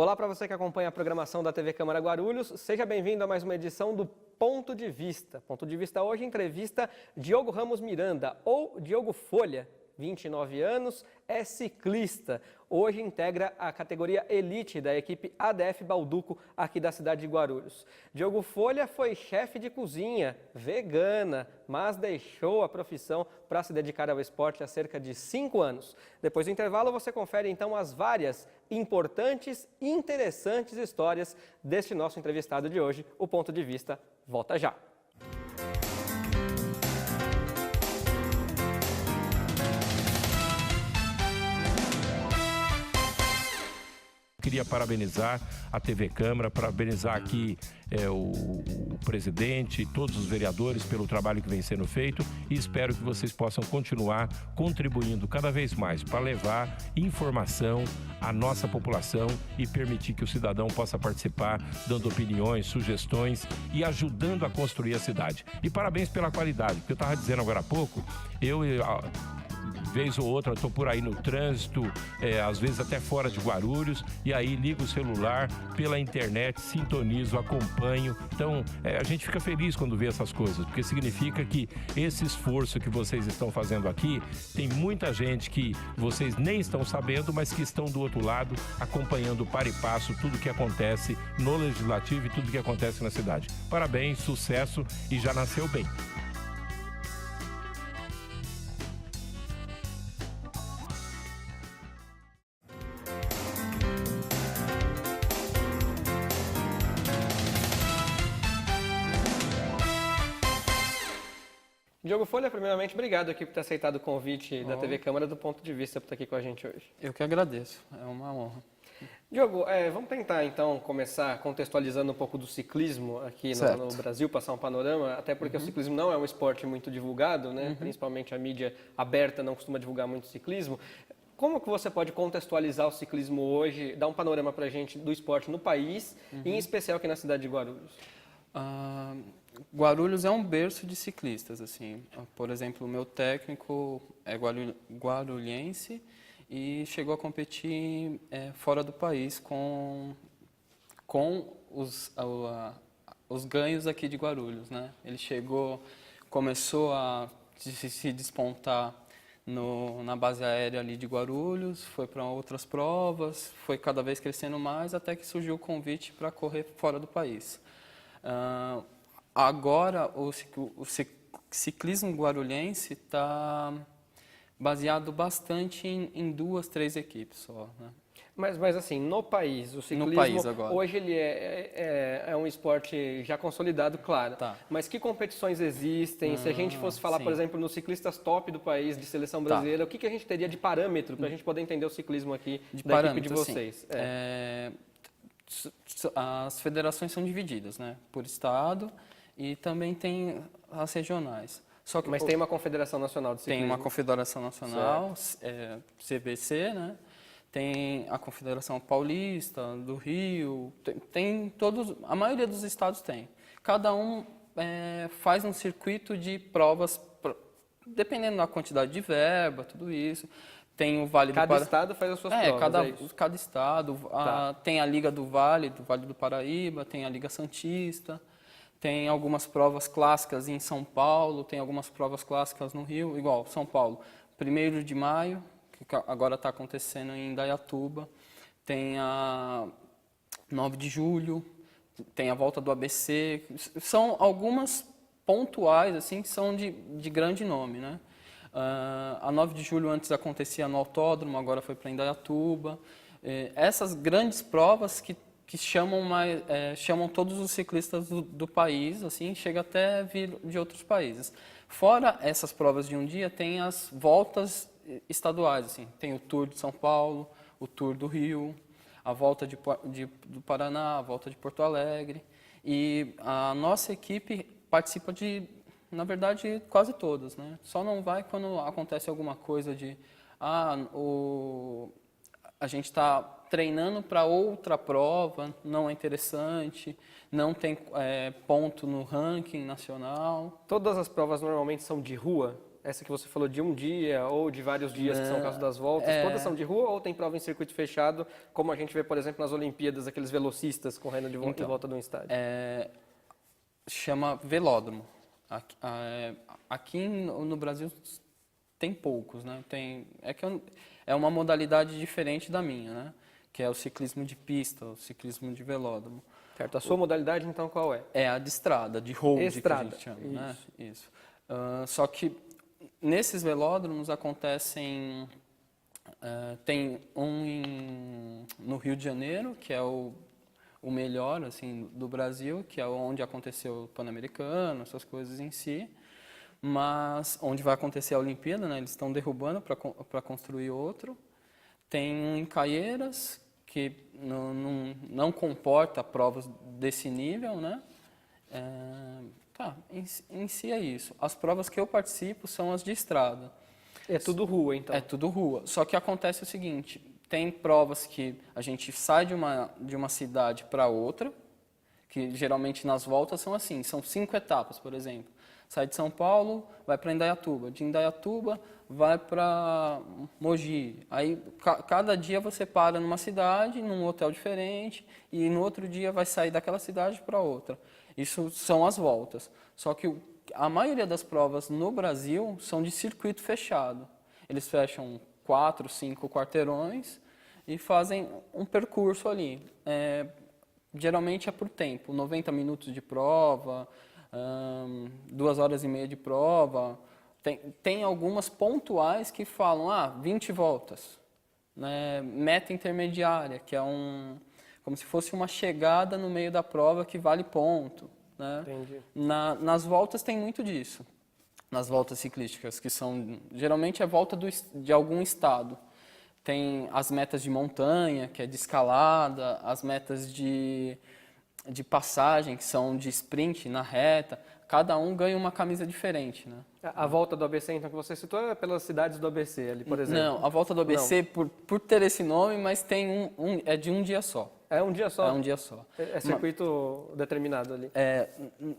Olá para você que acompanha a programação da TV Câmara Guarulhos, seja bem-vindo a mais uma edição do Ponto de Vista. Ponto de Vista hoje, entrevista Diogo Ramos Miranda, ou Diogo Folha, 29 anos, é ciclista. Hoje integra a categoria Elite da equipe ADF Balduco aqui da cidade de Guarulhos. Diogo Folha foi chefe de cozinha, vegana, mas deixou a profissão para se dedicar ao esporte há cerca de 5 anos. Depois do intervalo você confere então as várias importantes e interessantes histórias deste nosso entrevistado de hoje. O Ponto de Vista volta já. Queria parabenizar a TV Câmara, parabenizar aqui o presidente e todos os vereadores pelo trabalho que vem sendo feito e espero que vocês possam continuar contribuindo cada vez mais para levar informação à nossa população e permitir que o cidadão possa participar, dando opiniões, sugestões e ajudando a construir a cidade. E parabéns pela qualidade, porque eu estava dizendo agora há pouco, vez ou outra, estou por aí no trânsito, às vezes até fora de Guarulhos, e aí ligo o celular pela internet, sintonizo, acompanho. Então, a gente fica feliz quando vê essas coisas, porque significa que esse esforço que vocês estão fazendo aqui, tem muita gente que vocês nem estão sabendo, mas que estão do outro lado, acompanhando para e passo tudo que acontece no Legislativo e tudo que acontece na cidade. Parabéns, sucesso e já nasceu bem. Diogo Folha, primeiramente, obrigado aqui por ter aceitado o convite da TV Câmara do Ponto de Vista por estar aqui com a gente hoje. Eu que agradeço, é uma honra. Diogo, vamos tentar então começar contextualizando um pouco do ciclismo aqui no Brasil, passar um panorama, até porque o ciclismo não é um esporte muito divulgado, né? Principalmente a mídia aberta não costuma divulgar muito ciclismo. Como que você pode contextualizar o ciclismo hoje, dar um panorama para a gente do esporte no país e em especial aqui na cidade de Guarulhos? Guarulhos é um berço de ciclistas, assim. Por exemplo, o meu técnico é guarulhense e chegou a competir fora do país com os ganhos aqui de Guarulhos, né? Ele começou a se despontar na base aérea ali de Guarulhos, foi para outras provas, foi cada vez crescendo mais até que surgiu o convite para correr fora do país. Agora, o ciclismo guarulhense está baseado bastante em 2, 3 equipes só, né? Mas assim, no país, o ciclismo, no país agora, hoje ele é um esporte já consolidado, claro. Tá. Mas que competições existem? Se a gente fosse falar, por exemplo, nos ciclistas top do país, de seleção brasileira, o que a gente teria de parâmetro para a gente poder entender o ciclismo aqui da equipe de vocês? As federações são divididas, né, por estado e também tem as regionais. Mas tem uma confederação nacional de ciclismo? Tem uma confederação nacional, CBC, né? Tem a confederação paulista, do Rio, tem todos, a maioria dos estados tem. Cada um faz um circuito de provas, dependendo da quantidade de verba, tudo isso. Tem o Vale do Paraíba. Cada estado faz as suas provas, cada estado. Tem a Liga do Vale do Paraíba, tem a Liga Santista, tem algumas provas clássicas em São Paulo, tem algumas provas clássicas no Rio, igual São Paulo, 1º de maio, que agora está acontecendo em Indaiatuba, tem a 9 de julho, tem a volta do ABC, são algumas pontuais, assim, que são de grande nome, né? A 9 de julho antes acontecia no Autódromo, agora foi para Indaiatuba. Essas grandes provas que chamam todos os ciclistas do país, assim, chega até vir de outros países. Fora essas provas de um dia, tem as voltas estaduais, assim, tem o Tour de São Paulo, o Tour do Rio, a volta do Paraná, a volta de Porto Alegre. E a nossa equipe participa na verdade, quase todas, né? Só não vai quando acontece alguma coisa a gente está treinando para outra prova, não é interessante, não tem ponto no ranking nacional. Todas as provas normalmente são de rua? Essa que você falou de um dia ou de vários dias, que são o caso das voltas, todas são de rua ou tem prova em circuito fechado, como a gente vê, por exemplo, nas Olimpíadas, aqueles velocistas correndo em volta de um estádio? Chama velódromo. Aqui no Brasil tem poucos, né? É uma modalidade diferente da minha, né? Que é o ciclismo de pista, o ciclismo de velódromo. Certo. A sua modalidade, então, qual é? É a de estrada, de road, estrada. que a gente chama, né? Isso. Só que nesses velódromos acontecem... tem um no Rio de Janeiro, que é o melhor assim, do Brasil, que é onde aconteceu o Pan-Americano, essas coisas em si. Mas onde vai acontecer a Olimpíada, né? Eles estão derrubando para construir outro. Tem um em Caieiras, que não comporta provas desse nível, né? Em si é isso. As provas que eu participo são as de estrada. É tudo rua, então? É tudo rua. Só que acontece o seguinte, tem provas que a gente sai de uma cidade para outra, que geralmente nas voltas são assim, são 5 etapas, por exemplo. Sai de São Paulo, vai para Indaiatuba. De Indaiatuba, vai para Mogi. Aí, cada dia você para numa cidade, num hotel diferente, e no outro dia vai sair daquela cidade para outra. Isso são as voltas. Só que a maioria das provas no Brasil são de circuito fechado. Eles fecham 4, 5 quarteirões e fazem um percurso ali. Geralmente é por tempo, 90 minutos de prova, 2 horas e meia de prova. Tem algumas pontuais que falam, 20 voltas. Né? Meta intermediária, que é como se fosse uma chegada no meio da prova que vale ponto. Né? Entendi. Nas voltas tem muito disso. Nas voltas ciclísticas, que são, geralmente é volta de algum estado. Tem as metas de montanha, que é de escalada, as metas de passagem, que são de sprint na reta. Cada um ganha uma camisa diferente, né? A volta do ABC, então, que você citou, é pelas cidades do ABC, ali, por exemplo? Não, a volta do ABC, por ter esse nome, mas tem é de um dia só. É um dia só? É um dia só. É circuito determinado ali?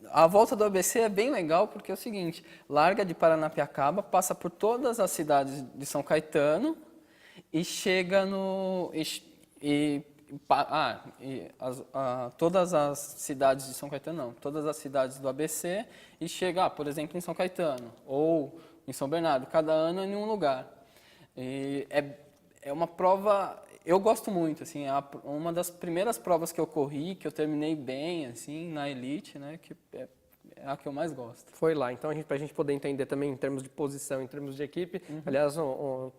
A volta do ABC é bem legal porque é o seguinte, larga de Paranapiacaba, passa por todas as cidades de São Caetano e chega todas as cidades de São Caetano, não, todas as cidades do ABC e chega, por exemplo, em São Caetano ou em São Bernardo, cada ano em um lugar. E é uma prova, eu gosto muito, assim, é uma das primeiras provas que eu corri, que eu terminei bem, assim, na elite, né, que é a que eu mais gosto. Foi lá, então para a gente poder entender também em termos de posição, em termos de equipe, aliás,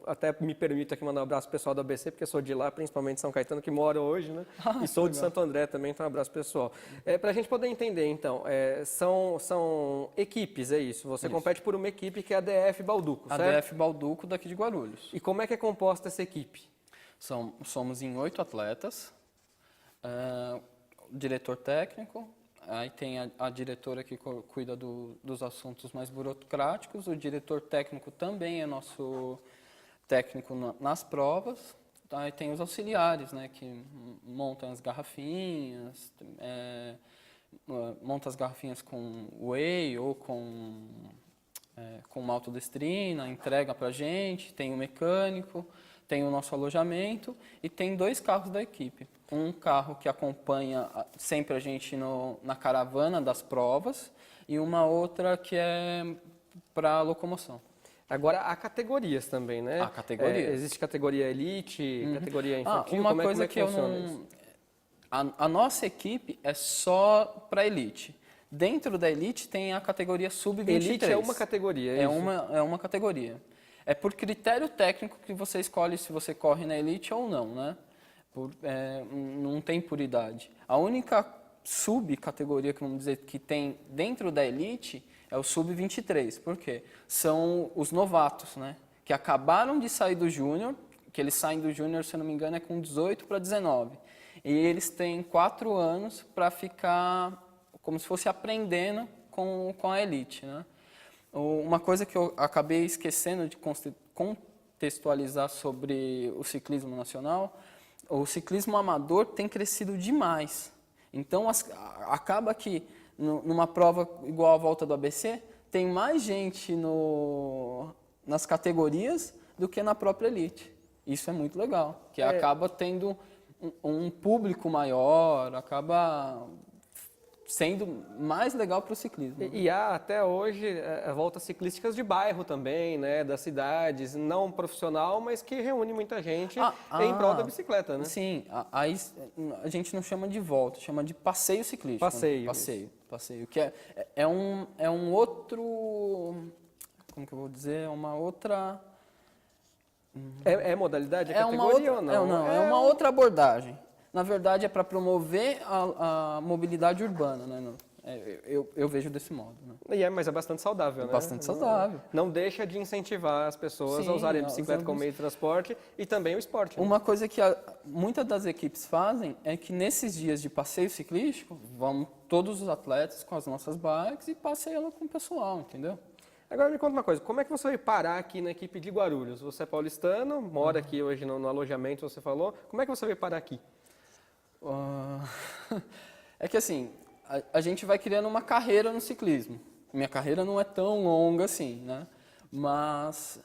até me permito aqui mandar um abraço pessoal do ABC, porque sou de lá, principalmente São Caetano, que mora hoje, né? E sou de Santo André também, então um abraço pessoal. Para a gente poder entender, então, são equipes, é isso? Você compete por uma equipe que é a DF Balduco, certo? A DF Balduco daqui de Guarulhos. E como é que é composta essa equipe? Somos em 8 atletas, diretor técnico. Aí tem a diretora que cuida dos assuntos mais burocráticos, o diretor técnico também é nosso técnico nas provas. Aí tem os auxiliares, né, que montam as garrafinhas, montam as garrafinhas com whey ou com maltodestrina, entrega para a gente, tem o mecânico, tem o nosso alojamento e tem 2 carros da equipe. Um carro que acompanha sempre a gente na caravana das provas e uma outra que é para locomoção. Agora, há categorias também, né? Há categorias. Existe categoria elite, categoria infantil, uma como coisa é que funciona isso? A nossa equipe é só para elite. Dentro da elite tem a categoria sub-23. Elite é uma categoria, é isso? É uma categoria. É por critério técnico que você escolhe se você corre na elite ou não, né? Não tem por idade. A única subcategoria que vamos dizer que tem dentro da elite é o sub-23. Por quê? São os novatos, né? Que acabaram de sair do júnior, que eles saem do júnior, se eu não me engano, é com 18 para 19. E eles têm 4 anos para ficar como se fosse aprendendo com a elite, né? Uma coisa que eu acabei esquecendo de contextualizar sobre o ciclismo nacional, o ciclismo amador tem crescido demais. Então, acaba que numa prova igual a volta do ABC, tem mais gente nas categorias do que na própria elite. Isso é muito legal, que acaba tendo um público maior, acaba sendo mais legal para o ciclismo. E há até hoje voltas ciclísticas de bairro também, né, das cidades, não profissional, mas que reúne muita gente em prol da bicicleta, né? Sim, aí a gente não chama de volta, chama de passeio ciclístico. Passeio, que é um outro, como que eu vou dizer, é uma outra... É modalidade, categoria ou não? Não, é uma outra abordagem. Na verdade, é para promover a mobilidade urbana, né? Eu vejo desse modo. Né? Mas é bastante saudável, né? Bastante saudável. Não deixa de incentivar as pessoas a usarem a bicicleta como meio de transporte e também o esporte. Né? Uma coisa que muitas das equipes fazem é que nesses dias de passeio ciclístico, vão todos os atletas com as nossas bikes e passeiam com o pessoal, entendeu? Agora me conta uma coisa, como é que você veio parar aqui na equipe de Guarulhos? Você é paulistano, mora aqui hoje no alojamento, você falou. Como é que você veio parar aqui? É que assim, a gente vai criando uma carreira no ciclismo. Minha carreira não é tão longa assim, né? Mas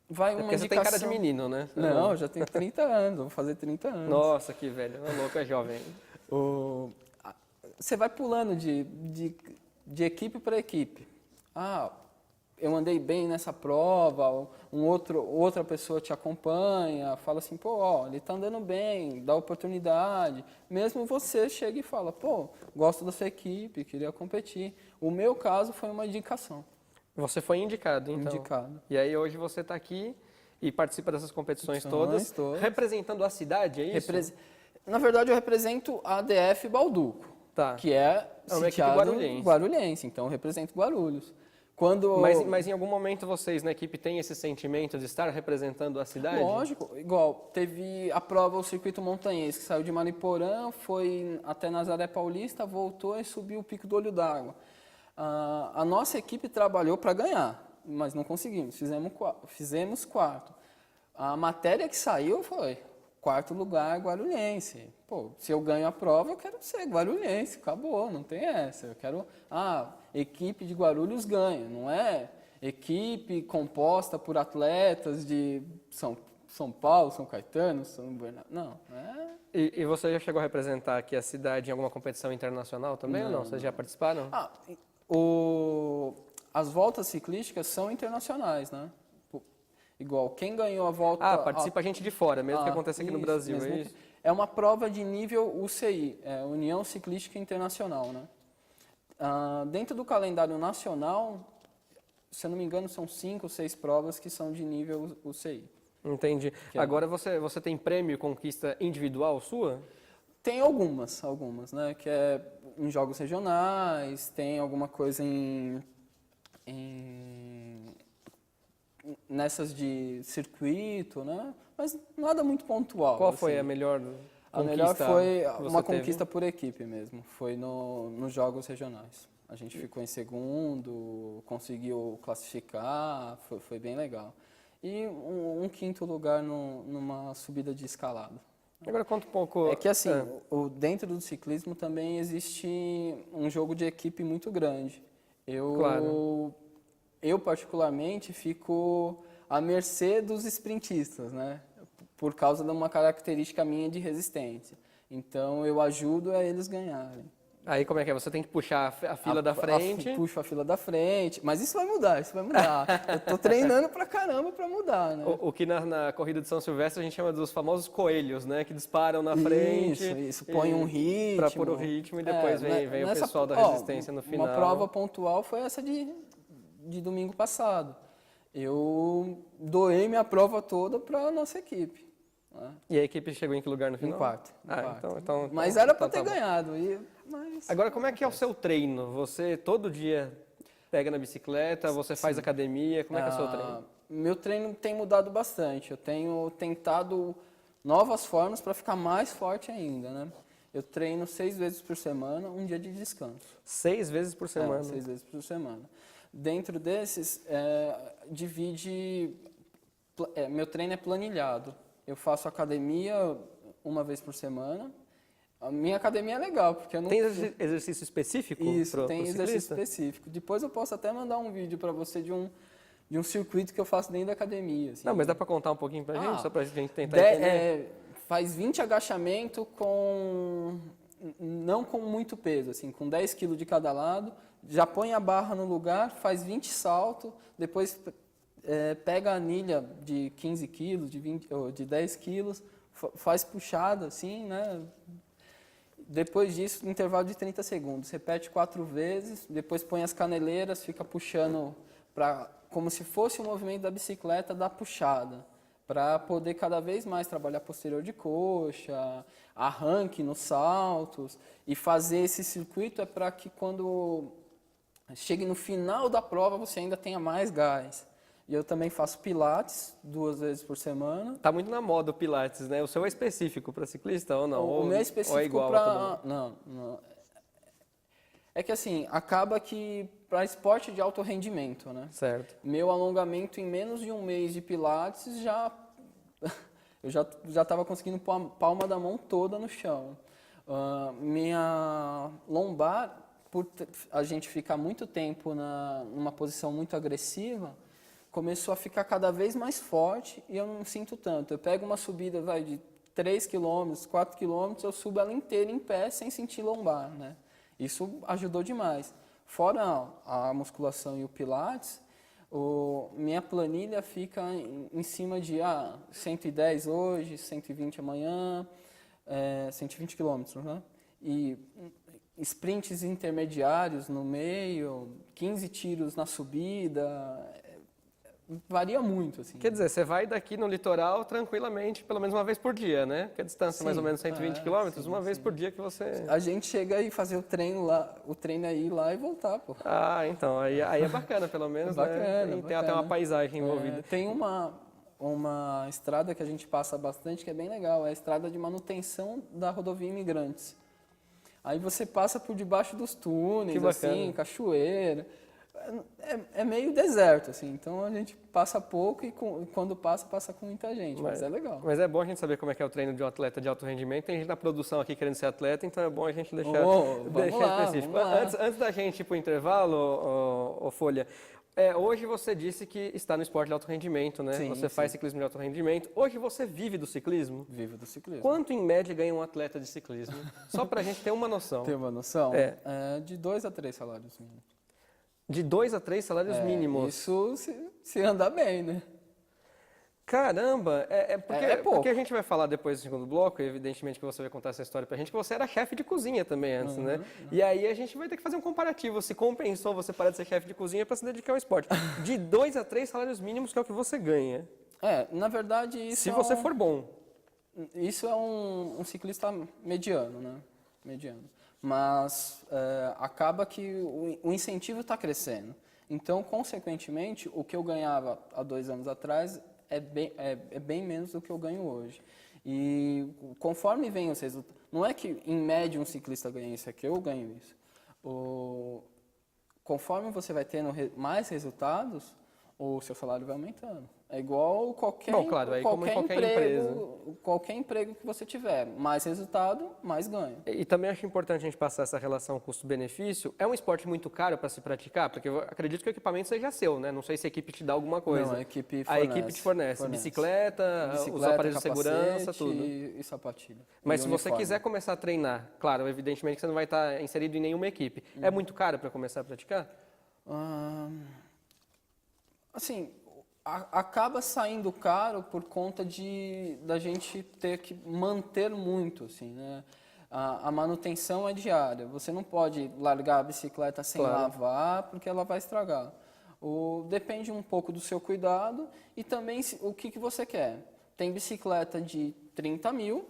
vai uma indicação... Você tem cara de menino, né? Não, eu já tenho 30 anos, vou fazer 30 anos. Nossa, que velho, é louco, é jovem. Você vai pulando de equipe para equipe. Eu andei bem nessa prova, outra pessoa te acompanha, fala assim, pô, ele tá andando bem, dá oportunidade. Mesmo você chega e fala, pô, gosto da sua equipe, queria competir. O meu caso foi uma indicação. Você foi indicado, então. Indicado. E aí hoje você está aqui e participa dessas competições todas, representando a cidade, é isso? Na verdade, eu represento a ADF Balduco, que é uma equipe guarulhense, então eu represento Guarulhos. Mas em algum momento vocês na equipe têm esse sentimento de estar representando a cidade? Lógico, igual, teve a prova, o circuito montanhês, que saiu de Mariporã, foi até Nazaré Paulista, voltou e subiu o Pico do Olho d'Água. A nossa equipe trabalhou para ganhar, mas não conseguimos, fizemos quarto. A matéria que saiu foi quarto lugar guarulhense. Pô, se eu ganho a prova, eu quero ser guarulhense, acabou, não tem essa. Eu quero, equipe de Guarulhos ganha, não é equipe composta por atletas de São Paulo, São Caetano, São Bernardo, não. E você já chegou a representar aqui a cidade em alguma competição internacional também ou não? Vocês já participaram? As voltas ciclísticas são internacionais, né? Igual, quem ganhou a volta... participa a gente de fora, mesmo que aconteça aqui no Brasil, é isso? É uma prova de nível UCI, União Ciclística Internacional, né? Dentro do calendário nacional, se eu não me engano, são 5 ou 6 provas que são de nível UCI. Entendi. Agora você tem prêmio conquista individual sua? Tem algumas, né? Que é em jogos regionais, tem alguma coisa nessas de circuito, né? Mas nada muito pontual. Qual foi a melhor conquista? A melhor foi uma conquista por equipe mesmo, foi nos jogos regionais. A gente ficou em segundo, conseguiu classificar, foi bem legal. E um quinto lugar numa subida de escalada. Agora conta um pouco... É que assim, dentro do ciclismo também existe um jogo de equipe muito grande. Eu particularmente fico à mercê dos sprintistas, né? Por causa de uma característica minha de resistência. Então eu ajudo a eles ganharem. Aí como é que é? Você tem que puxar a fila da frente? Puxo a fila da frente, mas isso vai mudar. Eu tô treinando pra caramba pra mudar, né? O que na corrida de São Silvestre a gente chama dos famosos coelhos, né? Que disparam na frente. Isso, põe um ritmo. Pra pôr o ritmo e depois vem o pessoal da resistência no final. Uma prova pontual foi essa de domingo passado. Eu doei minha prova toda pra nossa equipe. Né? E a equipe chegou em que lugar no final? Em quarto. Então, mas era para ter ganhado. Agora, como é que é o seu treino? Você todo dia pega na bicicleta, você faz academia, como é que é o seu treino? Meu treino tem mudado bastante. Eu tenho tentado novas formas para ficar mais forte ainda, né? Eu treino 6 vezes por semana, um dia de descanso. 6 vezes por semana? 6 vezes por semana. Dentro desses, meu treino é planilhado. Eu faço academia uma vez por semana, A minha academia é legal, porque eu não... Tem exercício específico? Isso, tem pro exercício ciclista? específico. Depois eu posso até mandar um vídeo para você de um circuito que eu faço dentro da academia. Assim. Não, mas dá para contar um pouquinho pra gente, só pra gente tentar De- entender? faz 20 agachamentos não com muito peso, assim, com 10 kg de cada lado, já põe a barra no lugar, faz 20 saltos, depois pega a anilha de 15 kg, de 10 kg, faz puxada, assim, né? Depois disso, intervalo de 30 segundos, repete 4 vezes, depois põe as caneleiras, fica puxando como se fosse o movimento da bicicleta da puxada, para poder cada vez mais trabalhar posterior de coxa, arranque nos saltos, e fazer esse circuito é para que quando chegue no final da prova você ainda tenha mais gás. E eu também faço pilates 2 vezes por semana. Tá muito na moda o Pilates, né? O seu é específico para ciclista ou não? O meu é específico ou é igual a todo mundo? Não. É que assim, acaba que para esporte de alto rendimento, né? Certo. Meu alongamento em menos de um mês de pilates eu já estava conseguindo pôr a palma da mão toda no chão. Minha lombar, por a gente ficar muito tempo numa posição muito agressiva, começou a ficar cada vez mais forte e eu não sinto tanto. Eu pego uma subida de 3 km, 4 km, eu subo ela inteira em pé sem sentir lombar, né? Isso ajudou demais. Fora a musculação e o pilates, minha planilha fica em cima de 110 hoje, 120 amanhã, 120 quilômetros, né? E sprints intermediários no meio, 15 tiros na subida, varia muito, assim. Quer dizer, você vai daqui no litoral tranquilamente, pelo menos uma vez por dia, né? Porque a distância é mais ou menos 120 quilômetros, uma vez por dia que você... A gente chega aí fazer o treino é ir lá e voltar, pô. Ah, então, aí é bacana, pelo menos, Bacana, né? Tem até bacana. uma paisagem envolvida. Tem uma estrada que a gente passa bastante, que é bem legal, é a estrada de manutenção da rodovia Imigrantes. Aí você passa por debaixo dos túneis, Que bacana. assim, cachoeira. É meio deserto, assim, então a gente passa pouco e quando passa com muita gente, mas é legal. Mas é bom a gente saber como é que é o treino de um atleta de alto rendimento. Tem gente na produção aqui querendo ser atleta, então é bom a gente deixar, Vamos lá, específico. vamos lá. Antes da gente ir para o intervalo, ô Folha, hoje você disse que está no esporte de alto rendimento, né? Sim, Você faz ciclismo de alto rendimento. Hoje você vive do ciclismo? Vivo do ciclismo. Quanto em média ganha um atleta de ciclismo? Só para a gente ter uma noção. Tem uma noção? É. De 2 a 3 salários mínimos. De 2 a 3 salários mínimos. Isso se andar bem, né? Caramba, pouco. porque a gente vai falar depois do segundo bloco, e evidentemente que você vai contar essa história pra gente, que você era chefe de cozinha também antes, né? E aí a gente vai ter que fazer um comparativo, se compensou você parar de ser chefe de cozinha para se dedicar ao esporte. De 2 a 3 salários mínimos, que é o que você ganha. Na verdade isso Se você for bom. Isso é um ciclista mediano, né? Mediano. Mas acaba que o incentivo está crescendo. Então, consequentemente, o que eu ganhava há 2 anos atrás é bem menos do que eu ganho hoje. E conforme vem os resultados... Não é que, em média, um ciclista ganha isso, é que eu ganho isso. Conforme você vai tendo mais resultados, o seu salário vai aumentando. É igual qualquer emprego que você tiver. Mais resultado, mais ganho. E também acho importante a gente passar essa relação custo-benefício. É um esporte muito caro para se praticar? Porque eu acredito que o equipamento seja seu, né? Não sei se a equipe te dá alguma coisa. Não, a equipe te fornece. Bicicleta, os aparelhos de segurança, tudo. E sapatilha. Mas e se uniforme. você quiser começar a treinar, claro, evidentemente que você não vai estar inserido em nenhuma equipe. É muito caro para começar a praticar? Assim, acaba saindo caro por conta da gente ter que manter muito, assim, né? A manutenção é diária. Você não pode largar a bicicleta sem lavar, porque ela vai estragar. Depende um pouco do seu cuidado e também o que você quer. Tem bicicleta de 30 mil,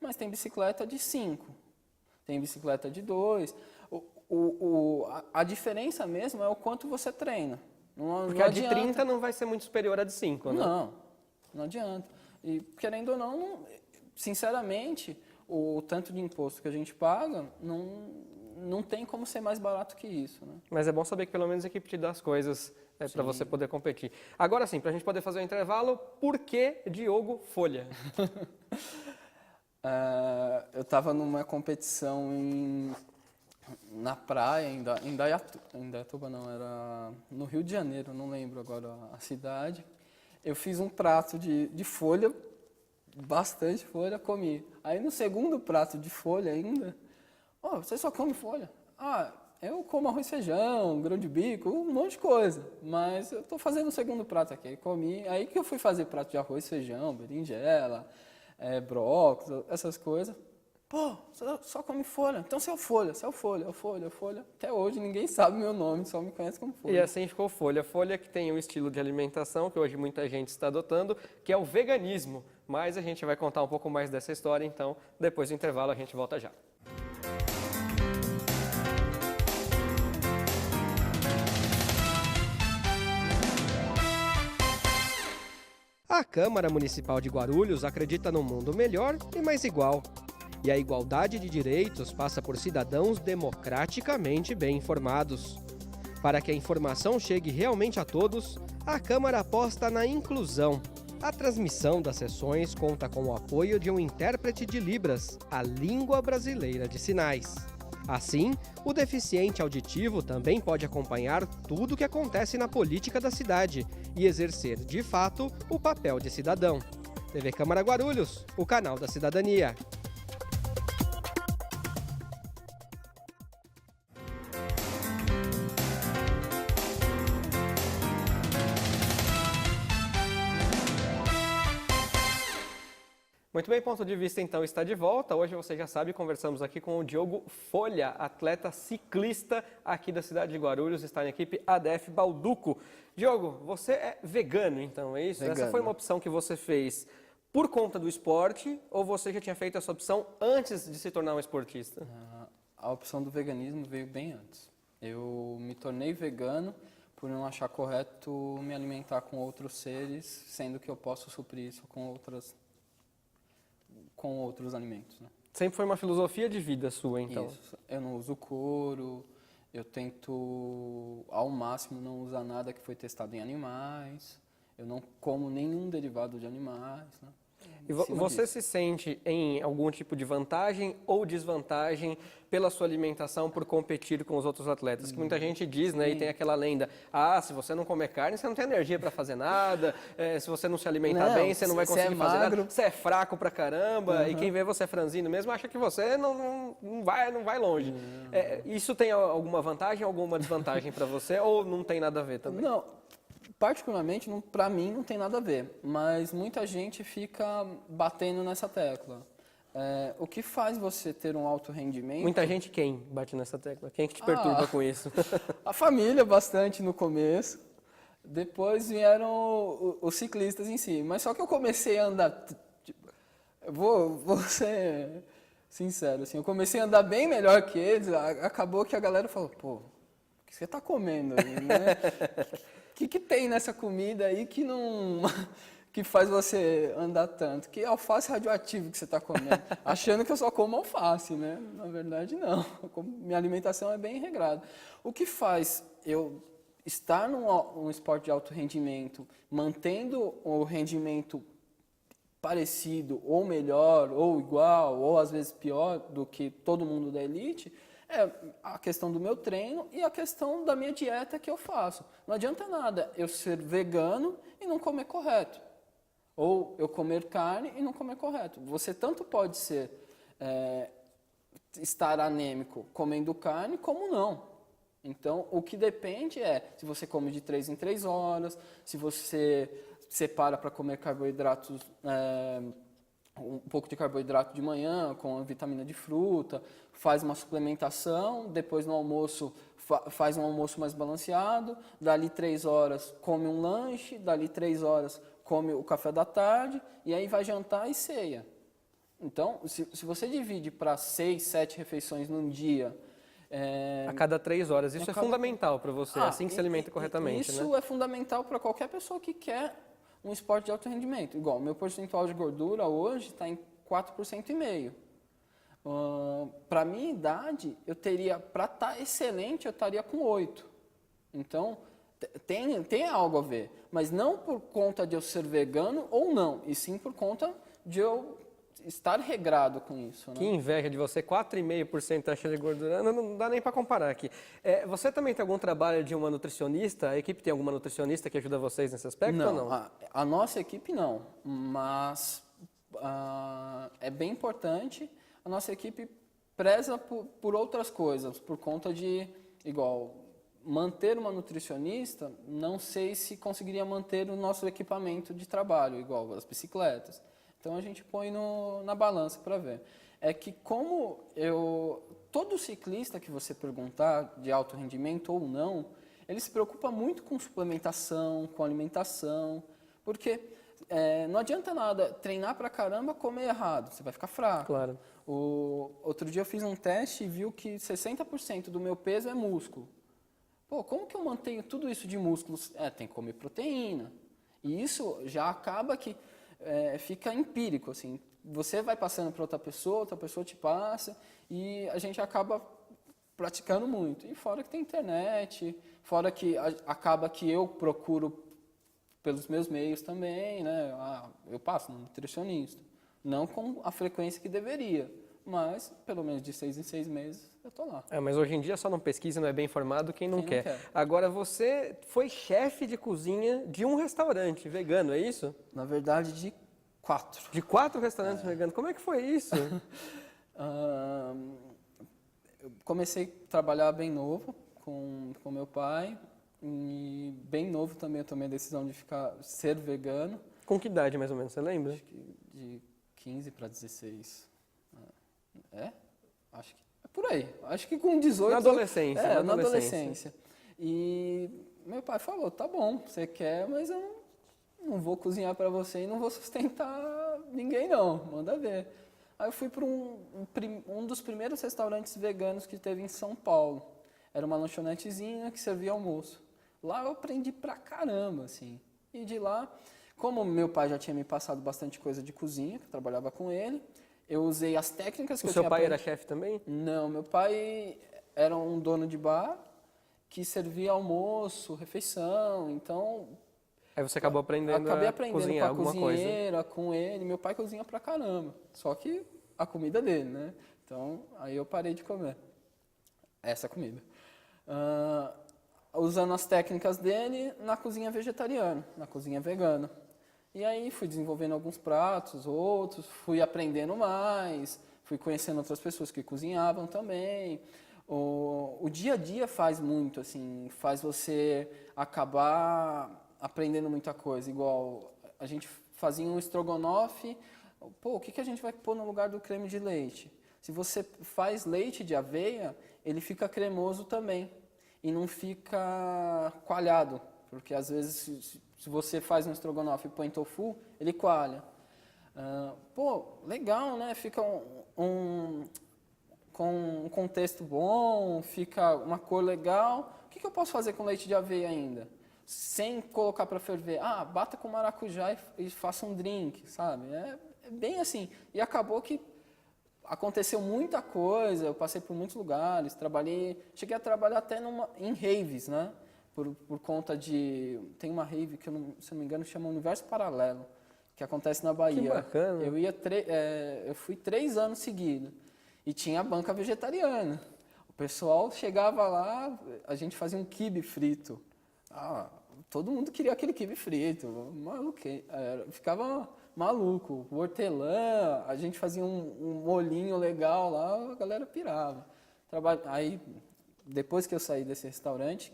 mas tem bicicleta de 5. Tem bicicleta de 2. A diferença mesmo é o quanto você treina. Porque a de 30 não vai ser muito superior à de 5, né? Não adianta. E, querendo ou não, sinceramente, o tanto de imposto que a gente paga, não tem como ser mais barato que isso, né? Mas é bom saber que pelo menos a equipe te dá as coisas para você poder competir. Agora sim, para a gente poder fazer o intervalo, por que Diogo Folha? Eu estava numa competição na praia, em Indaiatuba não, era no Rio de Janeiro, não lembro agora a cidade. Eu fiz um prato de folha, bastante folha, comi. Aí no segundo prato de folha ainda, você só come folha? Eu como arroz e feijão, grão de bico, um monte de coisa. Mas eu estou fazendo o segundo prato aqui. Aí comi, aí que eu fui fazer prato de arroz, feijão, berinjela, brócolis, essas coisas. Você só come folha. Então você é o folha, você é o folha, é o folha, é o folha. Até hoje ninguém sabe meu nome, só me conhece como folha. E assim ficou folha. Folha que tem um estilo de alimentação que hoje muita gente está adotando, que é o veganismo. Mas a gente vai contar um pouco mais dessa história, então depois do intervalo a gente volta já. A Câmara Municipal de Guarulhos acredita num mundo melhor e mais igual. E a igualdade de direitos passa por cidadãos democraticamente bem informados. Para que a informação chegue realmente a todos, a Câmara aposta na inclusão. A transmissão das sessões conta com o apoio de um intérprete de Libras, a língua brasileira de sinais. Assim, o deficiente auditivo também pode acompanhar tudo o que acontece na política da cidade e exercer, de fato, o papel de cidadão. TV Câmara Guarulhos, o canal da cidadania. Muito bem, Ponto de Vista então está de volta. Hoje você já sabe, conversamos aqui com o Diogo Folha, atleta ciclista aqui da cidade de Guarulhos, está na equipe ADF Balduco. Diogo, você é vegano então, é isso? Vegano. Essa foi uma opção que você fez por conta do esporte ou você já tinha feito essa opção antes de se tornar um esportista? A opção do veganismo veio bem antes. Eu me tornei vegano por não achar correto me alimentar com outros seres, sendo que eu posso suprir isso com outros alimentos. Né? Sempre foi uma filosofia de vida sua, então? Isso. Eu não uso couro, eu tento ao máximo não usar nada que foi testado em animais, eu não como nenhum derivado de animais. Né? E você se sente em algum tipo de vantagem ou desvantagem pela sua alimentação por competir com os outros atletas? Que muita gente diz, né, e tem aquela lenda, se você não comer carne, você não tem energia para fazer nada, se você não se alimentar bem, você não vai conseguir fazer nada, você é fraco pra caramba, e quem vê você franzino mesmo acha que você não vai longe. Isso tem alguma vantagem, alguma desvantagem para você ou não tem nada a ver também? Não. Particularmente, para mim, não tem nada a ver, mas muita gente fica batendo nessa tecla. O que faz você ter um alto rendimento... Muita gente quem bate nessa tecla? Quem é que te perturba com isso? A família, bastante no começo. Depois vieram os ciclistas em si. Mas só que eu comecei a andar... Vou ser sincero, assim, eu comecei a andar bem melhor que eles, acabou que a galera falou, o que você está comendo aí, né? O que tem nessa comida aí que não que faz você andar tanto? Que alface radioativo que você está comendo? Achando que eu só como alface, né? Na verdade, não. Minha alimentação é bem regrada. O que faz eu estar num esporte de alto rendimento, mantendo o rendimento parecido, ou melhor, ou igual, ou às vezes pior do que todo mundo da elite, é a questão do meu treino e a questão da minha dieta que eu faço. Não adianta nada eu ser vegano e não comer correto. Ou eu comer carne e não comer correto. Você tanto pode estar anêmico comendo carne, como não. Então, o que depende é se você come de 3 em 3 horas, se você separa para comer carboidratos, um pouco de carboidrato de manhã, com a vitamina de fruta, faz uma suplementação, depois no almoço faz um almoço mais balanceado, dali 3 horas come um lanche, dali 3 horas come o café da tarde, e aí vai jantar e ceia. Então, se você divide para 6, 7 refeições num dia... A cada 3 horas, isso é fundamental para você, assim que se alimenta corretamente, isso, né? É fundamental para qualquer pessoa que quer um esporte de alto rendimento. Igual, meu percentual de gordura hoje está em 4,5%. Para minha idade, eu teria, para estar excelente, eu estaria com 8%. Então, tem algo a ver. Mas não por conta de eu ser vegano ou não, e sim por conta de eu estar regrado com isso, né? Que inveja de você, 4,5% taxa de gordura, não dá nem para comparar aqui. Você também tem algum trabalho de uma nutricionista? A equipe tem alguma nutricionista que ajuda vocês nesse aspecto ou não? A nossa equipe não, mas é bem importante. A nossa equipe preza por outras coisas, por conta de, igual, manter uma nutricionista, não sei se conseguiria manter o nosso equipamento de trabalho, igual as bicicletas. Então a gente põe na balança para ver. É que todo ciclista que você perguntar de alto rendimento ou não, ele se preocupa muito com suplementação, com alimentação, porque não adianta nada treinar pra caramba, comer errado, você vai ficar fraco. Claro. Outro dia eu fiz um teste e viu que 60% do meu peso é músculo. Pô, como que eu mantenho tudo isso de músculos? Tem que comer proteína. E isso já acaba que fica empírico, assim. Você vai passando para outra pessoa te passa, e a gente acaba praticando muito. E fora que tem internet, fora que acaba que eu procuro pelos meus meios também, né? Eu passo no nutricionista. Não com a frequência que deveria, mas pelo menos de 6 em 6 meses eu tô lá. Mas hoje em dia só não pesquisa, não é bem informado quem não quer. Agora, você foi chefe de cozinha de um restaurante vegano, é isso? Na verdade, de 4. De 4 restaurantes veganos. Como é que foi isso? Eu comecei a trabalhar bem novo com meu pai, e bem novo também eu tomei a decisão de ser vegano. Com que idade, mais ou menos, você lembra? Acho que de 15 para 16. Acho que é por aí. Acho que com 18... Na adolescência. Na adolescência. E meu pai falou, tá bom, você quer, mas eu não vou cozinhar para você e não vou sustentar ninguém não, manda ver. Aí eu fui para um dos primeiros restaurantes veganos que teve em São Paulo. Era uma lanchonetezinha que servia almoço. Lá eu aprendi pra caramba, assim. E de lá, como meu pai já tinha me passado bastante coisa de cozinha, que eu trabalhava com ele, eu usei as técnicas que eu tinha O seu pai aprendido. era chefe também? Não, meu pai era um dono de bar que servia almoço, refeição, então... Aí você acabou aprendendo Acabei a aprendendo cozinhar com a alguma coisa. cozinheira, com ele. Meu pai cozinha pra caramba, só que a comida dele, né? Então, aí eu parei de comer essa comida. Usando as técnicas dele na cozinha vegetariana, na cozinha vegana. E aí fui desenvolvendo alguns pratos, outros, fui aprendendo mais, fui conhecendo outras pessoas que cozinhavam também. O dia a dia faz muito, assim, faz você acabar aprendendo muita coisa. Igual a gente fazia um estrogonofe, o que a gente vai pôr no lugar do creme de leite? Se você faz leite de aveia, ele fica cremoso também e não fica coalhado, porque às vezes se você faz um estrogonofe e põe tofu, ele coalha. Legal, né? Fica com um contexto bom, fica uma cor legal. O que eu posso fazer com leite de aveia ainda? Sem colocar para ferver. Bata com maracujá e faça um drink, sabe? É bem assim. E acabou que aconteceu muita coisa, eu passei por muitos lugares, cheguei a trabalhar até em raves, né? Por conta de... Tem uma rave que, se não me engano, chama Universo Paralelo, que acontece na Bahia. Que bacana. Eu fui 3 anos seguidos e tinha a banca vegetariana. O pessoal chegava lá, a gente fazia um quibe frito. Todo mundo queria aquele quibe frito, ficava maluco. O hortelã, a gente fazia um molhinho legal lá, a galera pirava. Aí, depois que eu saí desse restaurante,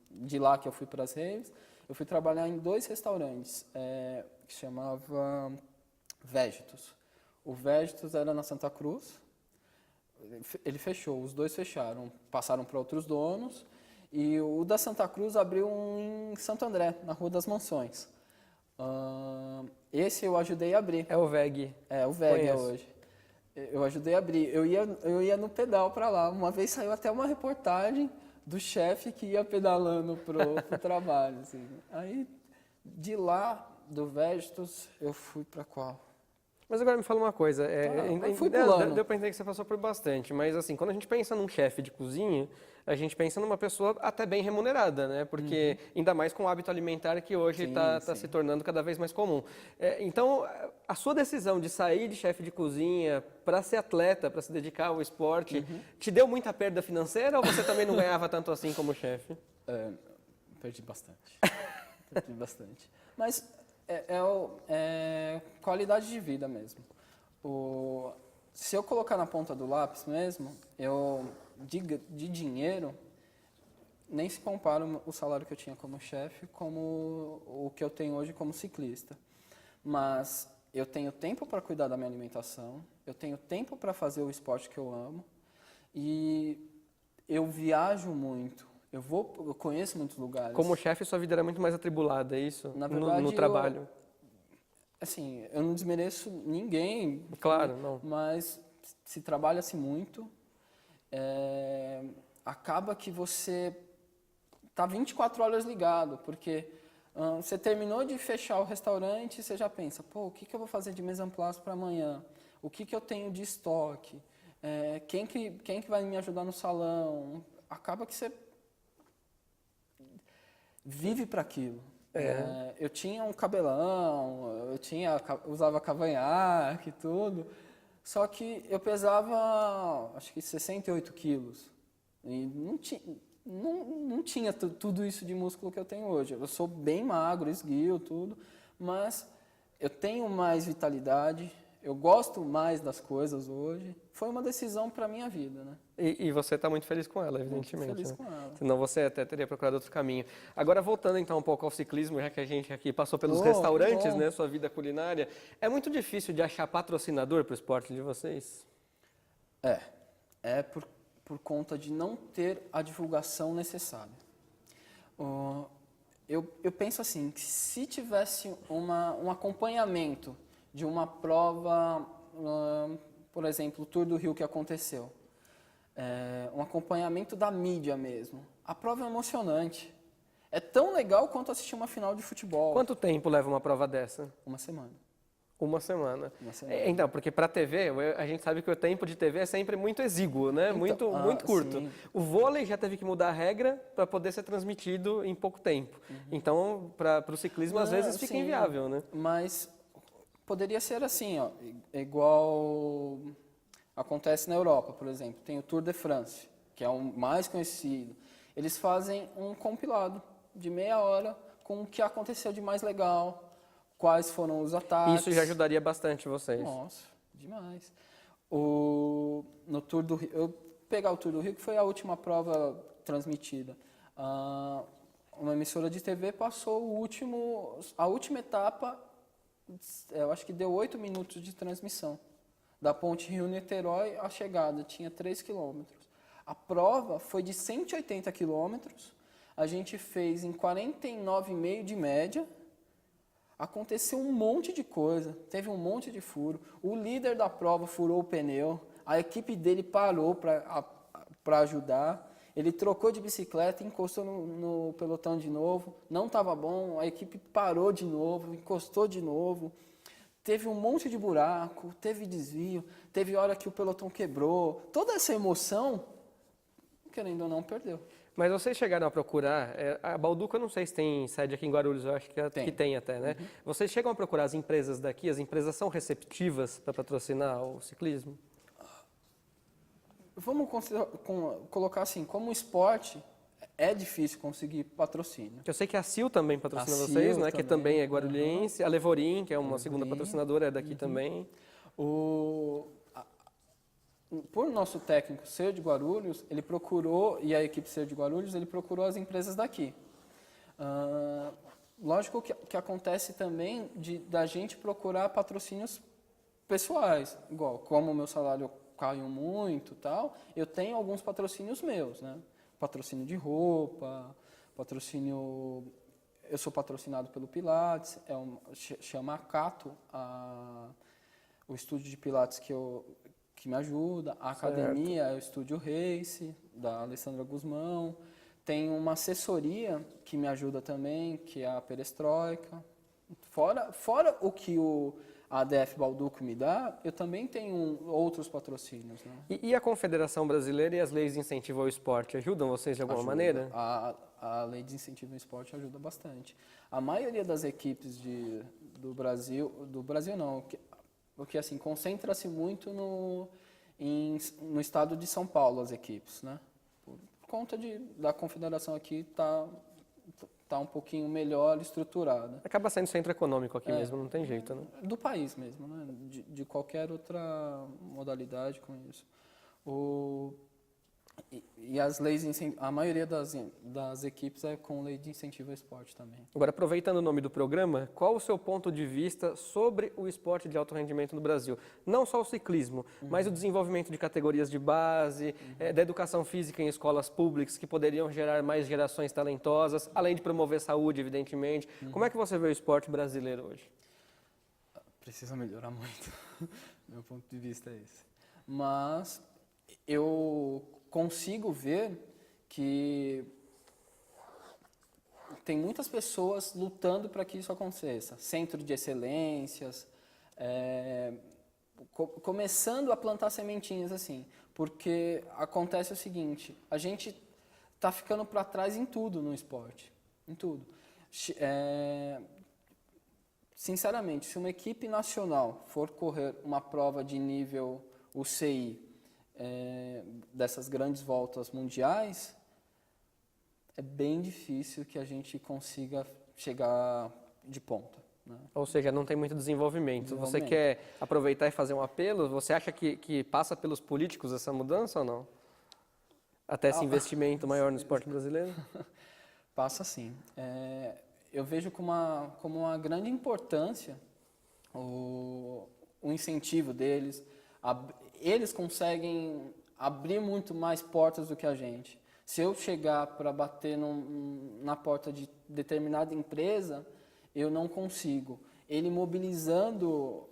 de lá que eu fui para as raves, eu fui trabalhar em 2 restaurantes, que chamava Vegetus. O Vegetus era na Santa Cruz, ele fechou, os 2 fecharam, passaram para outros donos, e o da Santa Cruz abriu um em Santo André, na Rua das Mansões. Esse eu ajudei a abrir. É o VEG. O VEG hoje. Eu ajudei a abrir. Eu ia no pedal para lá. Uma vez saiu até uma reportagem do chefe que ia pedalando pro trabalho. Assim. Aí, de lá, do Vegetus, eu fui para qual? Mas agora me fala uma coisa, eu fui pulando. deu para entender que você passou por bastante, mas assim, quando a gente pensa num chefe de cozinha, a gente pensa numa pessoa até bem remunerada, né? Porque ainda mais com o hábito alimentar que hoje está se tornando cada vez mais comum. Então, a sua decisão de sair de chefe de cozinha para ser atleta, para se dedicar ao esporte, te deu muita perda financeira ou você também não ganhava tanto assim como chefe? Perdi bastante. Perdi bastante. Mas é qualidade de vida mesmo. Se eu colocar na ponta do lápis mesmo, de dinheiro, nem se compara o salário que eu tinha como chefe como o que eu tenho hoje como ciclista. Mas eu tenho tempo para cuidar da minha alimentação, eu tenho tempo para fazer o esporte que eu amo e eu viajo muito. Eu conheço muitos lugares. Como chefe, sua vida era muito mais atribulada, é isso? Na verdade, no trabalho? Assim, eu não desmereço ninguém. Claro, não. Mas se trabalha-se muito, acaba que você está 24 horas ligado, porque você terminou de fechar o restaurante e você já pensa, pô, o que eu vou fazer de mise en place para amanhã? O que eu tenho de estoque? Quem que vai me ajudar no salão? Acaba que você vive para aquilo. Eu tinha um cabelão, usava cavanhaque e tudo, só que eu pesava, acho que 68 quilos. E não tinha tudo isso de músculo que eu tenho hoje. Eu sou bem magro, esguio, tudo, mas eu tenho mais vitalidade, eu gosto mais das coisas hoje. Foi uma decisão para a minha vida, né? E você está muito feliz com ela, evidentemente. Muito feliz né? com ela. Senão você até teria procurado outro caminho. Agora, voltando então um pouco ao ciclismo, já que a gente aqui passou pelos restaurantes, né, sua vida culinária, é muito difícil de achar patrocinador para o esporte de vocês? É por conta de não ter a divulgação necessária. Eu penso assim, que se tivesse um acompanhamento de uma prova, por exemplo, o Tour do Rio que aconteceu, um acompanhamento da mídia mesmo, a prova é emocionante. É tão legal quanto assistir uma final de futebol. Quanto tempo leva uma prova dessa? Uma semana. Uma semana. Uma semana. Então, porque para a TV, a gente sabe que o tempo de TV é sempre muito exíguo, né? Então, muito curto. Sim. O vôlei já teve que mudar a regra para poder ser transmitido em pouco tempo. Então, para o ciclismo, às vezes fica inviável, né? Mas poderia ser assim, ó, igual acontece na Europa, por exemplo. Tem o Tour de France, que é o mais conhecido. Eles fazem um compilado de meia hora com o que aconteceu de mais legal, quais foram os ataques. Isso já ajudaria bastante vocês. Nossa, demais. No Tour do Rio, eu pegar o Tour do Rio, que foi a última prova transmitida. Uma emissora de TV passou a última etapa, eu acho que deu 8 minutos de transmissão. Da ponte Rio-Niterói à chegada, tinha 3 quilômetros. A prova foi de 180 quilômetros, a gente fez em 49,5 de média. Aconteceu um monte de coisa, teve um monte de furo. O líder da prova furou o pneu, a equipe dele parou para ajudar. Ele trocou de bicicleta, encostou no pelotão de novo, não estava bom, a equipe parou de novo, encostou de novo. Teve um monte de buraco, teve desvio, teve hora que o pelotão quebrou. Toda essa emoção, querendo ou não, perdeu. Mas vocês chegaram a procurar, a Balduco eu não sei se tem sede aqui em Guarulhos, eu acho que tem até, né? Vocês chegam a procurar as empresas daqui, as empresas são receptivas para patrocinar o ciclismo? Vamos colocar assim, como esporte, é difícil conseguir patrocínio. Eu sei que a Sil também patrocina A vocês, Sil né? Que também é guarulhense, a Levorim, que é uma segunda patrocinadora, é daqui também. Por nosso técnico ser de Guarulhos, ele procurou, e a equipe ser de Guarulhos, ele procurou as empresas daqui. Lógico que acontece também da gente procurar patrocínios pessoais, igual como o meu salário caiu muito e tal, eu tenho alguns patrocínios meus, né? Patrocínio de roupa, patrocínio... Eu sou patrocinado pelo Pilates, chama Acato, o estúdio de Pilates que me ajuda. A academia é o Estúdio Race, da Alessandra Guzmão. Tem uma assessoria que me ajuda também, que é a Perestroika. Fora o que a ADF Balduco me dá, eu também tenho outros patrocínios, né? E a Confederação Brasileira e as leis de incentivo ao esporte ajudam vocês de alguma maneira? A lei de incentivo ao esporte ajuda bastante. A maioria das equipes do Brasil não, porque assim, concentra-se muito no estado de São Paulo as equipes, né? Por conta da confederação aqui tá um pouquinho melhor estruturada. Acaba sendo centro econômico aqui mesmo, não tem jeito, né? Do país mesmo, né? De qualquer outra modalidade com isso. E as leis, a maioria das equipes é com lei de incentivo ao esporte também. Agora, aproveitando o nome do programa, qual o seu ponto de vista sobre o esporte de alto rendimento no Brasil? Não só o ciclismo, mas o desenvolvimento de categorias de base, da educação física em escolas públicas, que poderiam gerar mais gerações talentosas, além de promover saúde, evidentemente. Como é que você vê o esporte brasileiro hoje? Precisa melhorar muito. Meu ponto de vista é esse. Mas eu consigo ver que tem muitas pessoas lutando para que isso aconteça. Centro de excelências, começando a plantar sementinhas assim. Porque acontece o seguinte, a gente está ficando para trás em tudo no esporte. Em tudo. Sinceramente, se uma equipe nacional for correr uma prova de nível UCI, dessas grandes voltas mundiais, é bem difícil que a gente consiga chegar de ponta, né? Ou seja, não tem muito desenvolvimento. Você quer aproveitar e fazer um apelo? Você acha que passa pelos políticos essa mudança ou não? Até esse investimento maior no esporte brasileiro? Passa sim. Eu vejo como uma grande importância o incentivo deles. Eles conseguem abrir muito mais portas do que a gente. Se eu chegar para bater na porta de determinada empresa, eu não consigo. Ele mobilizando,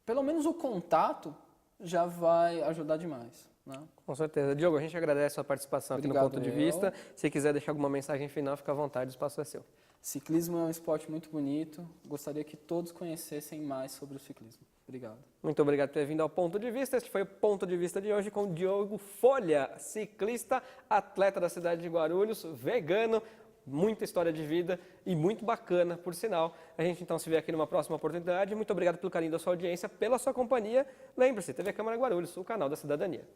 pelo menos o contato, já vai ajudar demais, né? Com certeza. Diogo, a gente agradece a sua participação aqui no Ponto de Vista. Se quiser deixar alguma mensagem final, fica à vontade, o espaço é seu. Ciclismo é um esporte muito bonito. Gostaria que todos conhecessem mais sobre o ciclismo. Obrigado. Muito obrigado por ter vindo ao Ponto de Vista. Este foi o Ponto de Vista de hoje com o Diogo Folha, ciclista, atleta da cidade de Guarulhos, vegano, muita história de vida e muito bacana, por sinal. A gente então se vê aqui numa próxima oportunidade. Muito obrigado pelo carinho da sua audiência, pela sua companhia. Lembre-se, TV Câmara Guarulhos, o canal da cidadania.